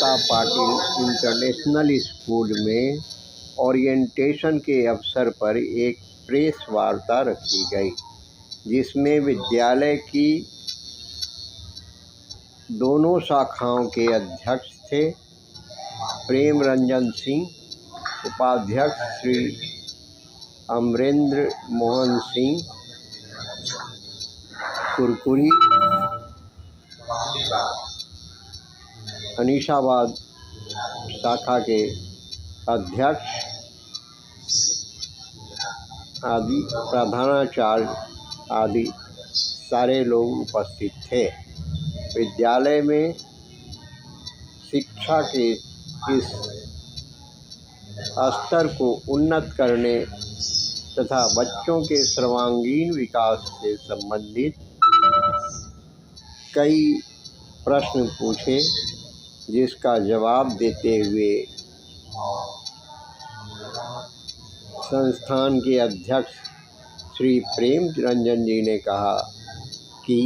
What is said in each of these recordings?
ममता Patil international school में orientation के अवसर पर एक प्रेस वार्ता रखी गई, जिसमें विद्यालय की दोनों शाखाओं के अध्यक्ष थे। प्रेम रंजन सिंह, उपाध्यक्ष श्री अमरेंद्र मोहन सिंह कुरकुरी, अनीशाबाद शाखा के अध्यक्ष आदि प्रधानाचार्य आदि सारे लोग उपस्थित थे। विद्यालय में शिक्षा के इस स्तर को उन्नत करने तथा बच्चों के सर्वांगीण विकास से संबंधित कई प्रश्न पूछे, जिसका जवाब देते हुए संस्थान के अध्यक्ष श्री प्रेम रंजन जी ने कहा कि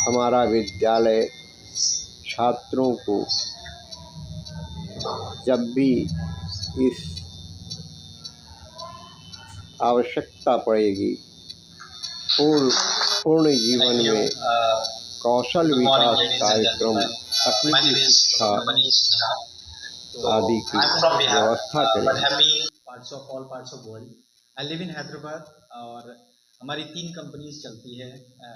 हमारा विद्यालय छात्रों को जब भी इस आवश्यकता पड़ेगी पूर्ण जीवन में कौशल विकास कार्यक्रम, तकनीकी शिक्षा आदि की व्यवस्था करें। Parts of all parts of world. I live in Hyderabad और हमारी 3 कंपनीज चलती है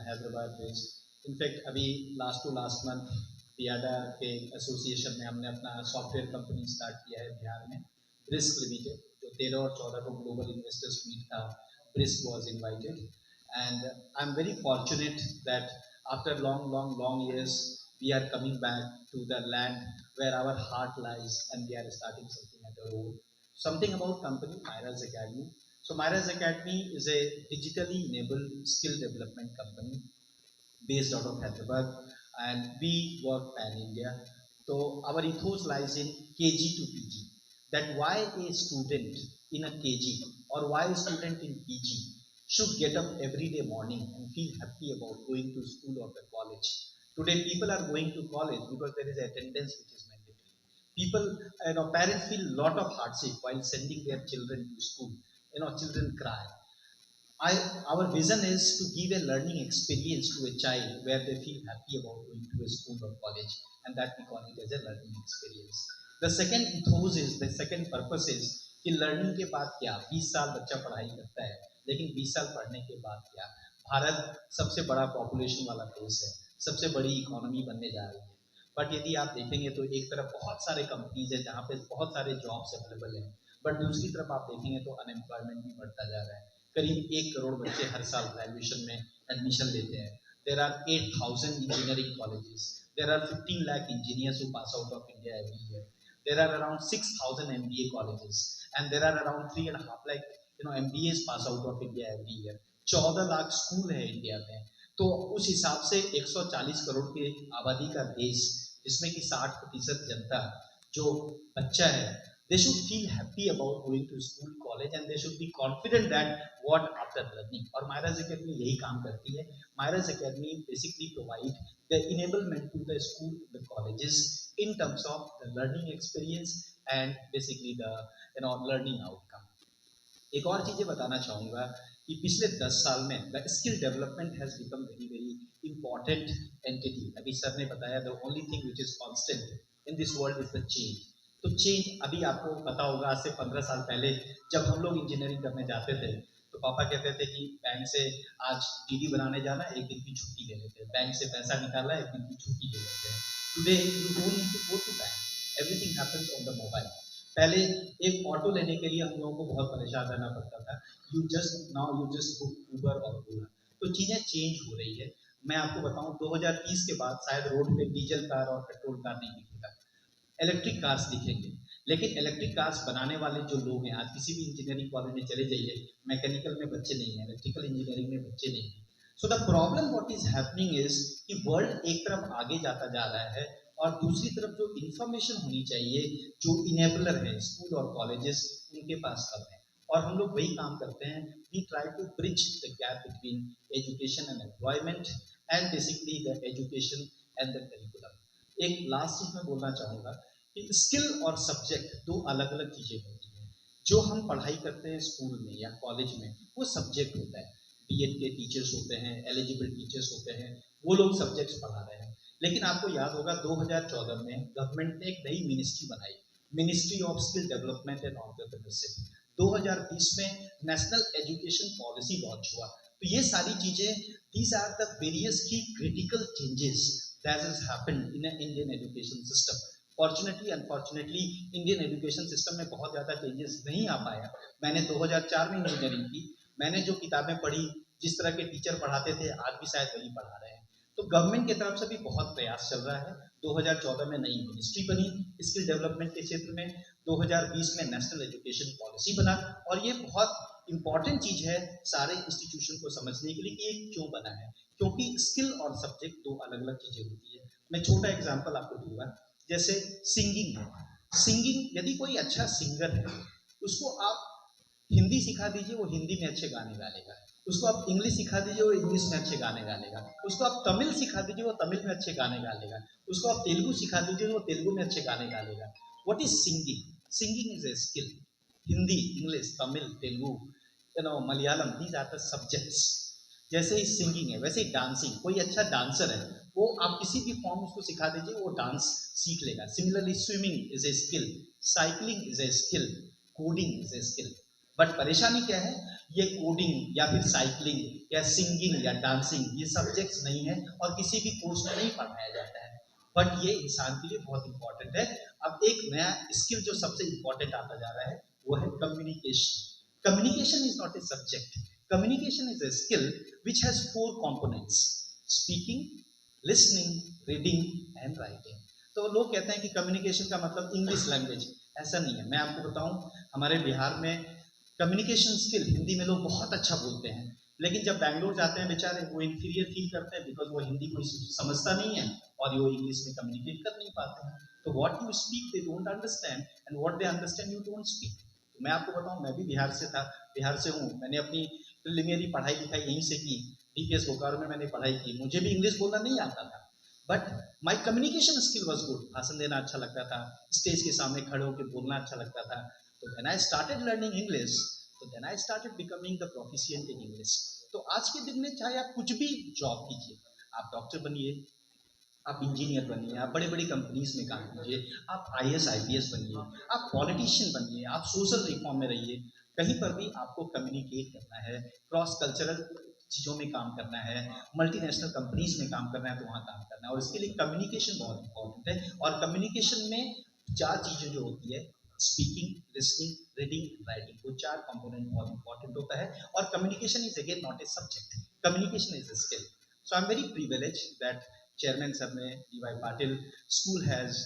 हैदराबाद बेस्ड। इनफैक्ट अभी लास्ट मंथ पियाडा के एसोसिएशन में हमने अपना सॉफ्टवेयर कंपनी स्टार्ट किया है बिहार में, ब्रिस्क लिमिटेड, जो 13 और 14 को ग्लोबल इन्वेस्टर्स मीट था, brisk was invited and I am very fortunate that after long years we are coming back to the land where our heart lies and we are starting something at our own. Something about company Myra's Academy. So Myra's Academy is a digitally enabled skill development company based out of Hyderabad and we work pan India. So our ethos lies in KG to PG. That why a student in a KG or why a student in PG should get up every day morning and feel happy about going to school or the college. Today people are going to college because there is attendance which is mandatory. People, parents feel a lot of hardship while sending their children to school. Children cry. Our vision is to give a learning experience to a child where they feel happy about going to a school or college, and that we call it as a learning experience. The second ethos is, the second purpose is कि learning के बाद क्या, 20 साल बच्चा पढ़ाई करता है, लेकिन 20 साल पढ़ने के बाद क्या। भारत सबसे बड़ा पॉपुलेशन वाला देश है, सबसे बड़ी इकोनॉमी बनने जा रही है, बट यदि आप देखेंगे तो एक तरफ बहुत सारे कंपनीज है जहाँ पे बहुत सारे जॉब्स अवेलेबल हैं, बट दूसरी तरफ आप देखेंगे तो अनएम्प्लॉयमेंट भी बढ़ता जा रहा है। करीब 1 करोड़ बच्चे हर साल ग्रेजुएशन में एडमिशन लेते हैं। There are 8,000 engineering colleges, there are 15 lakh engineers who pass out of India every year, there are around 6,000 MBA colleges and there are around 3.5 lakh MBAs pass out of India every year. 14 lakh school है India में। तो उस हिसाब से 140 करोड़ की आबादी का देश, जिसमें कि 60% जनता जो बच्चा है, they should feel happy about going to school, college and they should be confident that what after learning. और Myra's Academy यही काम करती है। Myra's Academy basically provide the enablement to the school, the colleges in terms of the learning experience and basically the learning outcome. एक और चीज़ें बताना चाहूँगा कि पिछले 10 साल में the skill development has become very important entity. अभी सर ने बताया the only thing which is constant in this world is the change. तो चेंज अभी आपको पता होगा, आज से 15 साल पहले जब हम लोग इंजीनियरिंग करने जाते थे तो पापा कहते थे कि बैंक से आज डीडी बनाने जाना, 1 दिन की छुट्टी ले लेते हैं, बैंक से पैसा निकालना, 1 दिन की छुट्टी ले लेते हैं। Today you don't need to go to bank, everything happens on the mobile. पहले एक ऑटो लेने के लिए हम लोगों को बहुत परेशान रहना पड़ता था, यू जस्ट बुक उबर और ओला। तो चीज़ें चेंज हो रही है। मैं आपको बताऊं 2030 के बाद शायद रोड पे डीजल कार और पेट्रोल कार नहीं दिखेगा, इलेक्ट्रिक कार्स दिखेंगे। लेकिन इलेक्ट्रिक कार्स बनाने वाले जो लोग हैं, आज किसी भी इंजीनियरिंग कॉलेज में चले जाइए, मैकेनिकल में बच्चे नहीं हैं, इलेक्ट्रिकल इंजीनियरिंग में बच्चे नहीं हैं। So the problem what is happening is कि वर्ल्ड एक तरफ आगे जाता जा रहा है और दूसरी तरफ जो इंफॉर्मेशन होनी चाहिए, जो इनेबलर है स्कूल और कॉलेजेस, उनके पास कम है। और हम लोग वही काम करते हैं, we try to bridge the gap between education and employment and basically the education and the curriculum. एक लास्ट चीज मैं बोलना चाहूँगा कि स्किल और सब्जेक्ट दो अलग अलग चीज़ें होती हैं। जो हम पढ़ाई करते हैं स्कूल में या कॉलेज में वो सब्जेक्ट होता है, बीएड के टीचर्स होते हैं, एलिजिबल टीचर्स होते हैं, वो लोग सब्जेक्ट्स पढ़ा रहे हैं। लेकिन आपको याद होगा 2014 में गवर्नमेंट ने एक नई मिनिस्ट्री बनाई, ministry of skill development and entrepreneurship. 2020 में नेशनल एजुकेशन पॉलिसी लॉन्च हुआ। तो ये सारी चीज़ें, दीज आर द वेरियस की critical changes that has happened in Indian education system. Fortunately unfortunately Indian education system में बहुत ज़्यादा चेंजेस नहीं आ पाया। मैंने 2004 में इंजीनियरिंग की, मैंने जो किताबें पढ़ी, जिस तरह के टीचर पढ़ाते थे, आज भी शायद वही पढ़ा रहे हैं। तो गवर्नमेंट की तरफ से भी बहुत प्रयास चल रहा है। 2014 में नई मिनिस्ट्री बनी स्किल डेवलपमेंट के क्षेत्र में, 2020 में नेशनल एजुकेशन पॉलिसी बना। और ये बहुत इंपॉर्टेंट चीज़ है सारे इंस्टीट्यूशन को समझने के लिए कि ये क्यों बना है, क्योंकि स्किल और सब्जेक्ट दो अलग अलग चीज़ें होती है। मैं छोटा एग्जाम्पल आपको दूंगा, जैसे सिंगिंग है। सिंगिंग, यदि कोई अच्छा सिंगर है, उसको आप हिंदी सिखा दीजिए, वो हिंदी में अच्छे गाने गा लेगा। उसको आप इंग्लिश सिखा दीजिए, वो इंग्लिश में अच्छे गाने गा लेगा। उसको आप तमिल सिखा दीजिए, वो तमिल में अच्छे गाने गा लेगा। उसको आप तेलुगु सिखा दीजिए, वो तेलुगु में अच्छे गाने गा लेगा। What is singing? Singing is a skill. Hindi, English, Tamil, Telugu, Malayalam, these are the subjects. जैसे ही सिंगिंग है वैसे ही डांसिंग। कोई अच्छा डांसर है, वो आप किसी भी फॉर्म उसको सिखा दीजिए, वो डांस सीख लेगा। Similarly swimming is a skill, cycling is a skill, coding is a skill. But परेशानी क्या है, ये कोडिंग या फिर साइकिलिंग या सिंगिंग या डांसिंग ये सब्जेक्ट्स नहीं है और किसी भी कोर्स में नहीं पढ़ाया जाता है। बट ये इंसान के लिए बहुत इंपॉर्टेंट है। अब एक नया स्किल जो सबसे इंपॉर्टेंट आता जा रहा है वो है communication. Communication is not a subject, communication is a skill which has 4 components: speaking, listening, reading and writing. तो लोग कहते हैं कि कम्युनिकेशन का मतलब इंग्लिश लैंग्वेज। ऐसा नहीं है। मैं आपको बताऊं, हमारे बिहार में कम्युनिकेशन स्किल हिंदी में लोग बहुत अच्छा बोलते हैं, लेकिन जब बैंगलोर जाते हैं बेचारे, वो इन्फीरियर फील करते हैं बिकॉज वो हिंदी कोई समझता नहीं है और वो इंग्लिश में कम्युनिकेट कर नहीं पाते हैं। तो what you speak they don't understand and what they understand you don't speak. तो मैं आपको बताऊं, मैं भी बिहार से था, बिहार से हूँ। मैंने अपनी प्रिलिमिनरी पढ़ाई लिखाई यहीं से की, डीपीएस बोकारो में मैंने पढ़ाई की। मुझे भी इंग्लिश बोलना नहीं आता था, but my communication skill was good. भाषण देना अच्छा लगता था, स्टेज के सामने खड़े होकर बोलना अच्छा लगता था। तो when I started learning English, तो then I started becoming the proficient in English. तो आज के दिन में चाहे आप कुछ भी जॉब कीजिए, आप डॉक्टर बनिए, आप इंजीनियर बनिए, आप बड़े बड़ी कंपनीज में काम कीजिए, आप आईएएस आईपीएस बनिए, आप पॉलिटिशियन बनिए, आप सोशल रिफॉर्म में रहिए, कहीं पर भी आपको कम्युनिकेट करना है, क्रॉस कल्चरल चीज़ों में काम करना है, मल्टीनेशनल कंपनीज में काम करना है, तो वहाँ काम करना है। और इसके लिए कम्युनिकेशन बहुत इंपॉर्टेंट है। और कम्युनिकेशन में 4 चीज़ें जो होती है, स्पीकिंग, लिसनिंग, रीडिंग, राइटिंग, वो 4 कंपोनेंट बहुत इंपॉर्टेंट होता है। और communication is again not a subject, communication is a skill. So I'm very privileged that Chairman Sir ने DY Patil School has